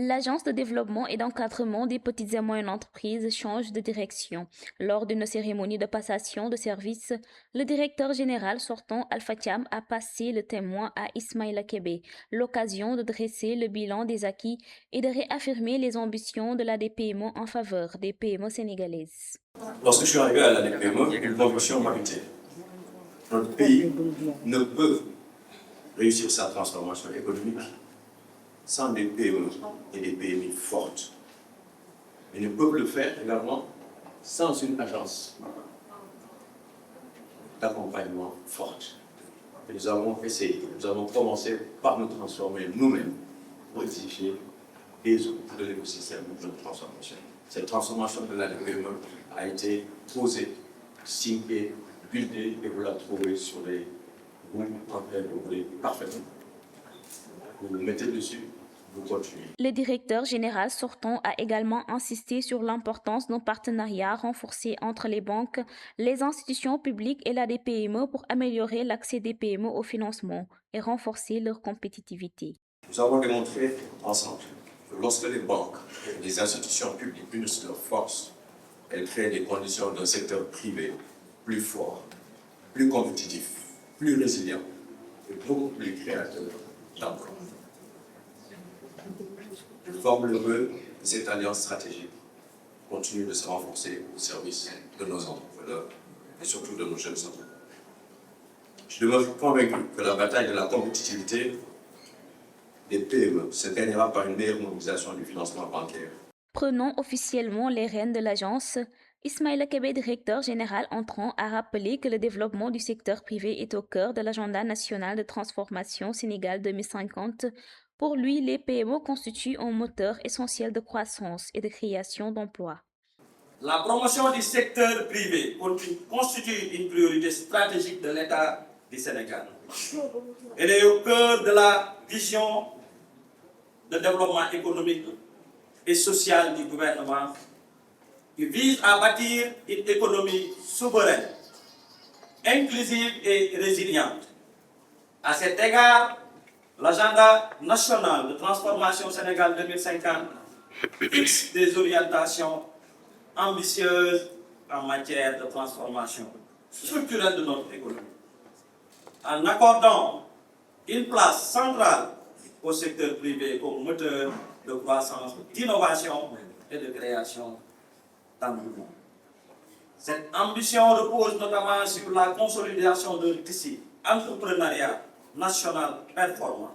L'Agence de développement et d'encadrement des petites et moyennes entreprises change de direction. Lors d'une cérémonie de passation de service, le directeur général sortant Alpha Thiam a passé le témoin à Ismaïla Kébé, l'occasion de dresser le bilan des acquis et de réaffirmer les ambitions de la DPMO en faveur des PME sénégalaises. Lorsque je suis arrivé à la DPME, une conviction m'habitait. Notre pays ne peut réussir sa transformation économique sans des PME et des PMI fortes. Ils ne peuvent le faire également sans une agence d'accompagnement forte. Et nous avons essayé, nous avons commencé par nous transformer nous-mêmes pour exiger des outils de l'écosystème de transformation. Cette transformation de la DPME a été posée, signée, buildée, et vous la trouvez sur les roues en train de rouler parfaitement. Vous vous mettez dessus. Le directeur général sortant a également insisté sur l'importance d'un partenariat renforcé entre les banques, les institutions publiques et la DPME pour améliorer l'accès des PME au financement et renforcer leur compétitivité. Nous avons démontré ensemble que lorsque les banques et les institutions publiques unissent leurs forces, elles créent des conditions d'un secteur privé plus fort, plus compétitif, plus résilient et beaucoup plus créateur d'emplois. Je forme le vœu que cette alliance stratégique continue de se renforcer au service de nos entrepreneurs et surtout de nos jeunes entrepreneurs. Je demeure convaincu que la bataille de la compétitivité des PME se gagnera par une meilleure mobilisation du financement bancaire. Prenant officiellement les rênes de l'agence, Ismaïla Kébé, directeur général entrant, a rappelé que le développement du secteur privé est au cœur de l'agenda national de transformation Sénégal 2050. Pour lui, les PME constituent un moteur essentiel de croissance et de création d'emplois. La promotion du secteur privé constitue une priorité stratégique de l'État du Sénégal. Elle est au cœur de la vision de développement économique et social du gouvernement qui vise à bâtir une économie souveraine, inclusive et résiliente. À cet égard, l'agenda national de transformation Sénégal 2050 fixe des orientations ambitieuses en matière de transformation structurelle de notre économie, en accordant une place centrale au secteur privé comme moteur de croissance, d'innovation et de création d'emplois. Cette ambition repose notamment sur la consolidation d'un tissu entrepreneurial national performant,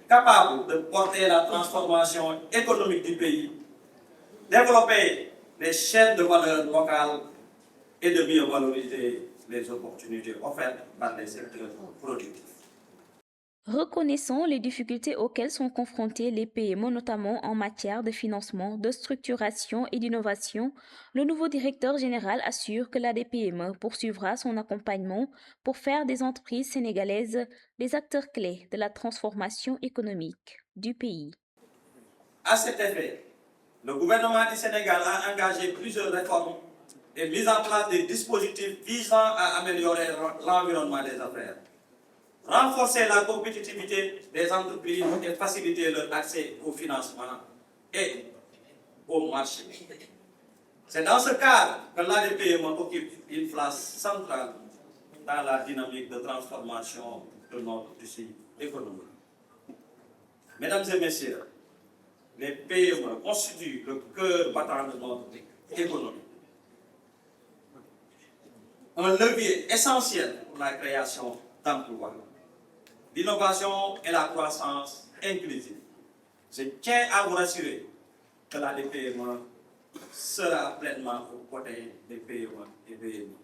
capable de porter la transformation économique du pays, développer les chaînes de valeur locales et de mieux valoriser les opportunités offertes par les secteurs productifs. Reconnaissant les difficultés auxquelles sont confrontés les PME, notamment en matière de financement, de structuration et d'innovation, le nouveau directeur général assure que la DPME poursuivra son accompagnement pour faire des entreprises sénégalaises des acteurs clés de la transformation économique du pays. À cet effet, le gouvernement du Sénégal a engagé plusieurs réformes et mis en place des dispositifs visant à améliorer l'environnement des affaires, renforcer la compétitivité des entreprises et faciliter leur accès au financement et au marché. C'est dans ce cadre que l'ADPME occupe une place centrale dans la dynamique de transformation de notre tissu économique. Mesdames et messieurs, les PME constituent le cœur battant de notre économie. Un levier essentiel pour la création d'emplois, l'innovation et la croissance inclusive. Je tiens à vous rassurer que la DPME sera pleinement aux côtés des PME et PME.